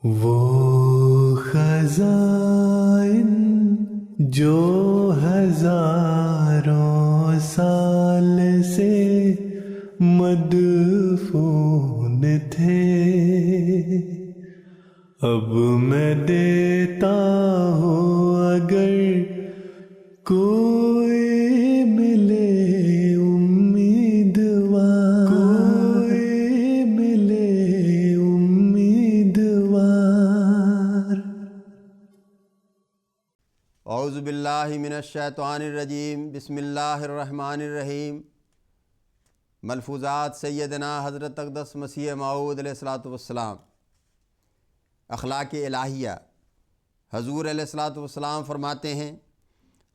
وہ خزائن جو ہزاروں سال سے مدفون تھے، اب میں دیتا ہوں اگر کوئی ملے امیدوار، کوئی ملے امیدوار۔ اعوذ باللہ من الشیطان الرجیم، بسم اللہ الرحمن الرحیم۔ ملفوظات سیدنا حضرت اقدس مسیح موعود علیہ الصلوۃ والسلام۔ اخلاق الہیہ۔ حضور علیہ الصلوۃ والسلام فرماتے ہیں،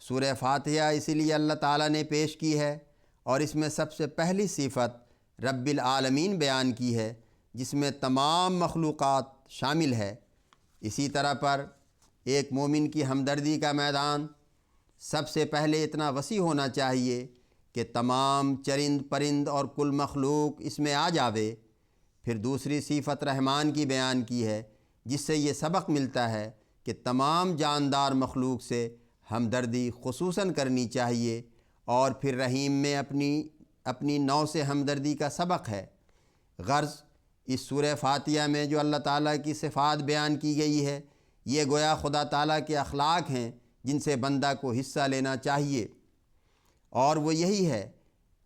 سورہ فاتحہ اسی لیے اللہ تعالیٰ نے پیش کی ہے اور اس میں سب سے پہلی صفت رب العالمین بیان کی ہے، جس میں تمام مخلوقات شامل ہے۔ اسی طرح پر ایک مومن کی ہمدردی کا میدان سب سے پہلے اتنا وسیع ہونا چاہیے کہ تمام چرند پرند اور کل مخلوق اس میں آ جاوے۔ پھر دوسری صفت رحمان کی بیان کی ہے، جس سے یہ سبق ملتا ہے کہ تمام جاندار مخلوق سے ہمدردی خصوصاً کرنی چاہیے۔ اور پھر رحیم میں اپنی نوع سے ہمدردی کا سبق ہے۔ غرض اس سورہ فاتحہ میں جو اللہ تعالیٰ کی صفات بیان کی گئی ہے، یہ گویا خدا تعالیٰ کے اخلاق ہیں جن سے بندہ کو حصہ لینا چاہیے، اور وہ یہی ہے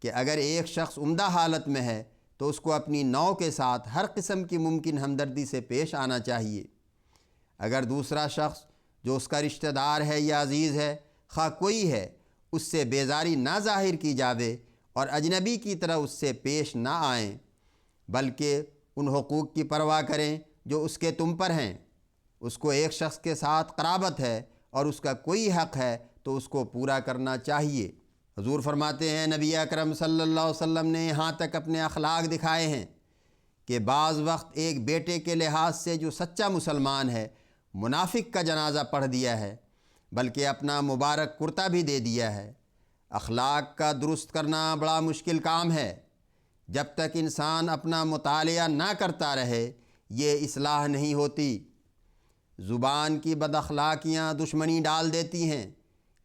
کہ اگر ایک شخص عمدہ حالت میں ہے تو اس کو اپنی نوع کے ساتھ ہر قسم کی ممکن ہمدردی سے پیش آنا چاہیے۔ اگر دوسرا شخص جو اس کا رشتہ دار ہے یا عزیز ہے، خواہ کوئی ہے، اس سے بیزاری نہ ظاہر کی جاوے اور اجنبی کی طرح اس سے پیش نہ آئیں، بلکہ ان حقوق کی پرواہ کریں جو اس کے تم پر ہیں۔ اس کو ایک شخص کے ساتھ قرابت ہے اور اس کا کوئی حق ہے تو اس کو پورا کرنا چاہیے۔ حضور فرماتے ہیں، نبی اکرم صلی اللہ علیہ وسلم نے یہاں تک اپنے اخلاق دکھائے ہیں کہ بعض وقت ایک بیٹے کے لحاظ سے جو سچا مسلمان ہے، منافق کا جنازہ پڑھ دیا ہے، بلکہ اپنا مبارک کرتا بھی دے دیا ہے۔ اخلاق کا درست کرنا بڑا مشکل کام ہے۔ جب تک انسان اپنا مطالعہ نہ کرتا رہے، یہ اصلاح نہیں ہوتی۔ زبان کی بد اخلاقیاں دشمنی ڈال دیتی ہیں،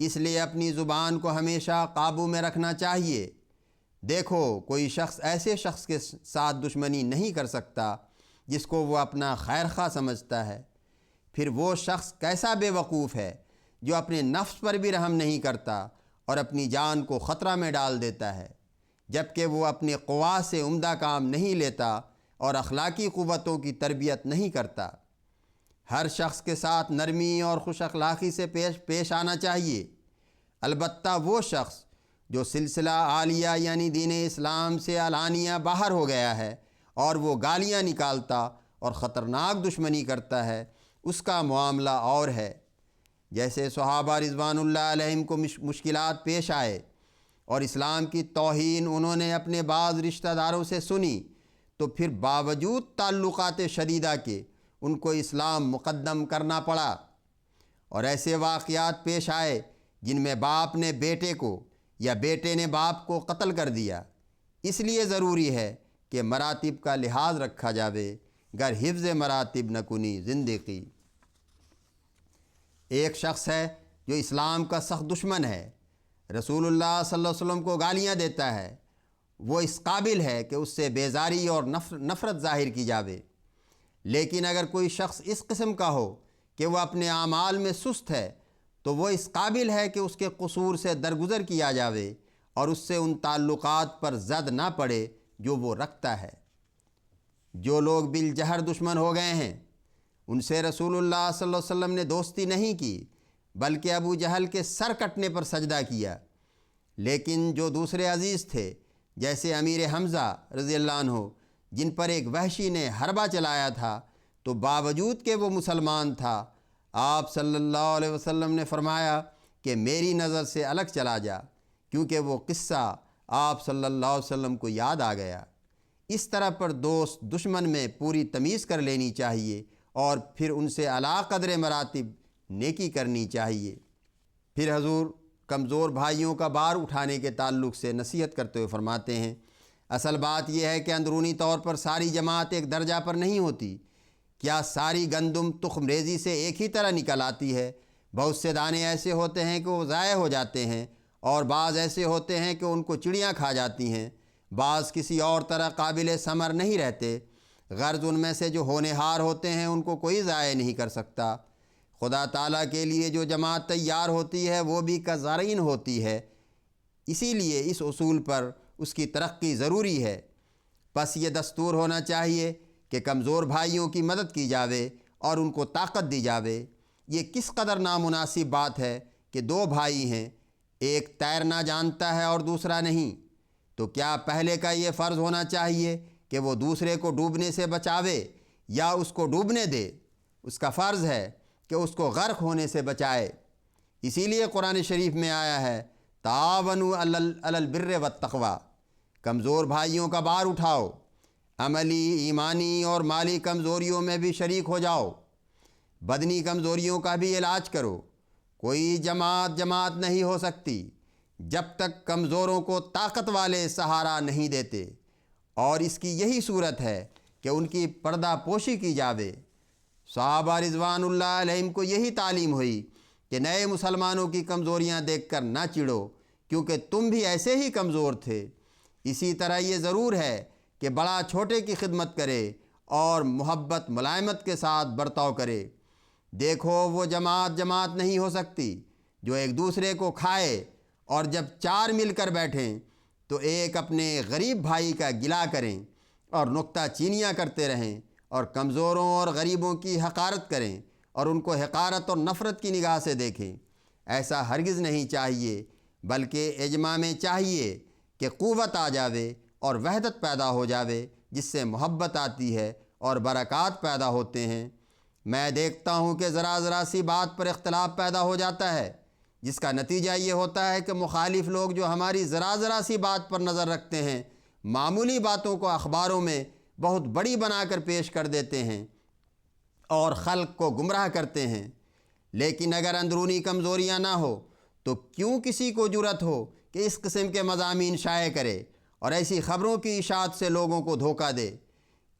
اس لیے اپنی زبان کو ہمیشہ قابو میں رکھنا چاہیے۔ دیکھو، کوئی شخص ایسے شخص کے ساتھ دشمنی نہیں کر سکتا جس کو وہ اپنا خیر خواہ سمجھتا ہے۔ پھر وہ شخص کیسا بے وقوف ہے جو اپنے نفس پر بھی رحم نہیں کرتا اور اپنی جان کو خطرہ میں ڈال دیتا ہے، جبکہ وہ اپنی قوا سے عمدہ کام نہیں لیتا اور اخلاقی قوتوں کی تربیت نہیں کرتا۔ ہر شخص کے ساتھ نرمی اور خوش اخلاقی سے پیش آنا چاہیے، البتہ وہ شخص جو سلسلہ عالیہ یعنی دین اسلام سے علانیہ باہر ہو گیا ہے اور وہ گالیاں نکالتا اور خطرناک دشمنی کرتا ہے، اس کا معاملہ اور ہے۔ جیسے صحابہ رضوان اللہ علیہم کو مشکلات پیش آئے اور اسلام کی توہین انہوں نے اپنے بعض رشتہ داروں سے سنی، تو پھر باوجود تعلقات شدیدہ کے ان کو اسلام مقدم کرنا پڑا۔ اور ایسے واقعات پیش آئے جن میں باپ نے بیٹے کو یا بیٹے نے باپ کو قتل کر دیا۔ اس لیے ضروری ہے کہ مراتب کا لحاظ رکھا جاوے، گر حفظ مراتب نہ کنی زندگی۔ ایک شخص ہے جو اسلام کا سخت دشمن ہے، رسول اللہ صلی اللہ علیہ وسلم کو گالیاں دیتا ہے، وہ اس قابل ہے کہ اس سے بیزاری اور نفرت ظاہر کی جاوے۔ لیکن اگر کوئی شخص اس قسم کا ہو کہ وہ اپنے اعمال میں سست ہے، تو وہ اس قابل ہے کہ اس کے قصور سے درگزر کیا جاوے اور اس سے ان تعلقات پر زد نہ پڑے جو وہ رکھتا ہے۔ جو لوگ بالجہر دشمن ہو گئے ہیں، ان سے رسول اللہ صلی اللہ علیہ وسلم نے دوستی نہیں کی، بلکہ ابو جہل کے سر کٹنے پر سجدہ کیا۔ لیکن جو دوسرے عزیز تھے، جیسے امیر حمزہ رضی اللہ عنہ، جن پر ایک وحشی نے حربہ چلایا تھا، تو باوجود کہ وہ مسلمان تھا، آپ صلی اللہ علیہ وسلم نے فرمایا کہ میری نظر سے الگ چلا جا، کیونکہ وہ قصہ آپ صلی اللہ علیہ وسلم کو یاد آ گیا۔ اس طرح پر دوست دشمن میں پوری تمیز کر لینی چاہیے اور پھر ان سے اعلیٰ قدر مراتب نیکی کرنی چاہیے۔ پھر حضور کمزور بھائیوں کا بار اٹھانے کے تعلق سے نصیحت کرتے ہوئے فرماتے ہیں، اصل بات یہ ہے کہ اندرونی طور پر ساری جماعت ایک درجہ پر نہیں ہوتی، کیا ساری گندم تخم ریزی سے ایک ہی طرح نکل آتی ہے؟ بہت سے دانے ایسے ہوتے ہیں کہ وہ ضائع ہو جاتے ہیں، اور بعض ایسے ہوتے ہیں کہ ان کو چڑیاں کھا جاتی ہیں، بعض کسی اور طرح قابل ثمر نہیں رہتے۔ غرض ان میں سے جو ہونہار ہوتے ہیں ان کو کوئی ضائع نہیں کر سکتا۔ خدا تعالیٰ کے لیے جو جماعت تیار ہوتی ہے وہ بھی کزارعین ہوتی ہے، اسی لیے اس اصول پر اس کی ترقی ضروری ہے۔ پس یہ دستور ہونا چاہیے کہ کمزور بھائیوں کی مدد کی جاوے اور ان کو طاقت دی جاوے۔ یہ کس قدر نامناسب بات ہے کہ دو بھائی ہیں، ایک تیرنا جانتا ہے اور دوسرا نہیں، تو کیا پہلے کا یہ فرض ہونا چاہیے کہ وہ دوسرے کو ڈوبنے سے بچاوے یا اس کو ڈوبنے دے؟ اس کا فرض ہے کہ اس کو غرق ہونے سے بچائے۔ اسی لیے قرآن شریف میں آیا ہے تعاونوا علی البر والتقوی، کمزور بھائیوں کا بار اٹھاؤ، عملی، ایمانی اور مالی کمزوریوں میں بھی شریک ہو جاؤ، بدنی کمزوریوں کا بھی علاج کرو۔ کوئی جماعت نہیں ہو سکتی جب تک کمزوروں کو طاقت والے سہارا نہیں دیتے، اور اس کی یہی صورت ہے کہ ان کی پردہ پوشی کی جاوے۔ صحابہ رضوان اللہ علیہم کو یہی تعلیم ہوئی کہ نئے مسلمانوں کی کمزوریاں دیکھ کر نہ چڑھو، کیونکہ تم بھی ایسے ہی کمزور تھے۔ اسی طرح یہ ضرور ہے کہ بڑا چھوٹے کی خدمت کرے اور محبت ملائمت کے ساتھ برتاؤ کرے۔ دیکھو وہ جماعت نہیں ہو سکتی جو ایک دوسرے کو کھائے، اور جب چار مل کر بیٹھیں تو ایک اپنے غریب بھائی کا گلہ کریں اور نکتہ چینیاں کرتے رہیں، اور کمزوروں اور غریبوں کی حقارت کریں اور ان کو حقارت اور نفرت کی نگاہ سے دیکھیں۔ ایسا ہرگز نہیں چاہیے، بلکہ اجماع میں چاہیے کہ قوت آ جاوے اور وحدت پیدا ہو جاوے، جس سے محبت آتی ہے اور برکات پیدا ہوتے ہیں۔ میں دیکھتا ہوں کہ ذرا سی بات پر اختلاف پیدا ہو جاتا ہے، جس کا نتیجہ یہ ہوتا ہے کہ مخالف لوگ جو ہماری ذرا سی بات پر نظر رکھتے ہیں، معمولی باتوں کو اخباروں میں بہت بڑی بنا کر پیش کر دیتے ہیں اور خلق کو گمراہ کرتے ہیں۔ لیکن اگر اندرونی کمزوریاں نہ ہو تو کیوں کسی کو جرأت ہو کہ اس قسم کے مضامین شائع کرے اور ایسی خبروں کی اشاعت سے لوگوں کو دھوکہ دے؟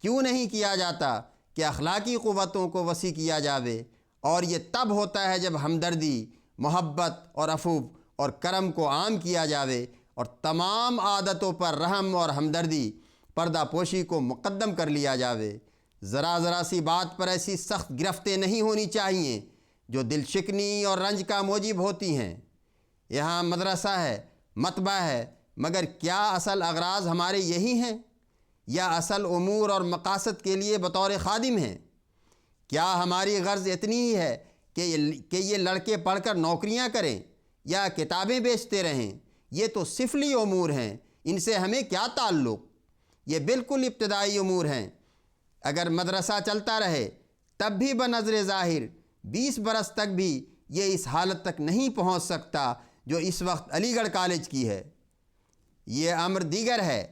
کیوں نہیں کیا جاتا کہ اخلاقی قوتوں کو وسیع کیا جاوے؟ اور یہ تب ہوتا ہے جب ہمدردی، محبت اور عفو اور کرم کو عام کیا جاوے، اور تمام عادتوں پر رحم اور ہمدردی، پردہ پوشی کو مقدم کر لیا جاوے۔ ذرا سی بات پر ایسی سخت گرفتیں نہیں ہونی چاہیے جو دل شکنی اور رنج کا موجب ہوتی ہیں۔ یہاں مدرسہ ہے، مطبع ہے، مگر کیا اصل اغراض ہمارے یہی ہیں، یا اصل امور اور مقاصد کے لیے بطور خادم ہیں؟ کیا ہماری غرض اتنی ہی ہے کہ یہ لڑکے پڑھ کر نوکریاں کریں یا کتابیں بیچتے رہیں؟ یہ تو سفلی امور ہیں، ان سے ہمیں کیا تعلق؟ یہ بالکل ابتدائی امور ہیں۔ اگر مدرسہ چلتا رہے تب بھی بنظر ظاہر 20 برس تک بھی یہ اس حالت تک نہیں پہنچ سکتا جو اس وقت علی گڑھ کالج کی ہے۔ یہ امر دیگر ہے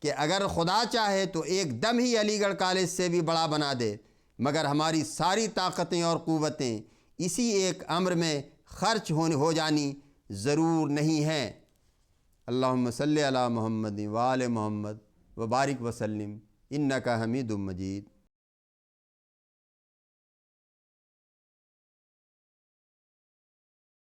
کہ اگر خدا چاہے تو ایک دم ہی علی گڑھ کالج سے بھی بڑا بنا دے، مگر ہماری ساری طاقتیں اور قوتیں اسی ایک امر میں خرچ ہو جانی ضرور نہیں ہیں۔ اللہم صلی علی محمد وآل محمد وبارک وسلم انک حمید مجید۔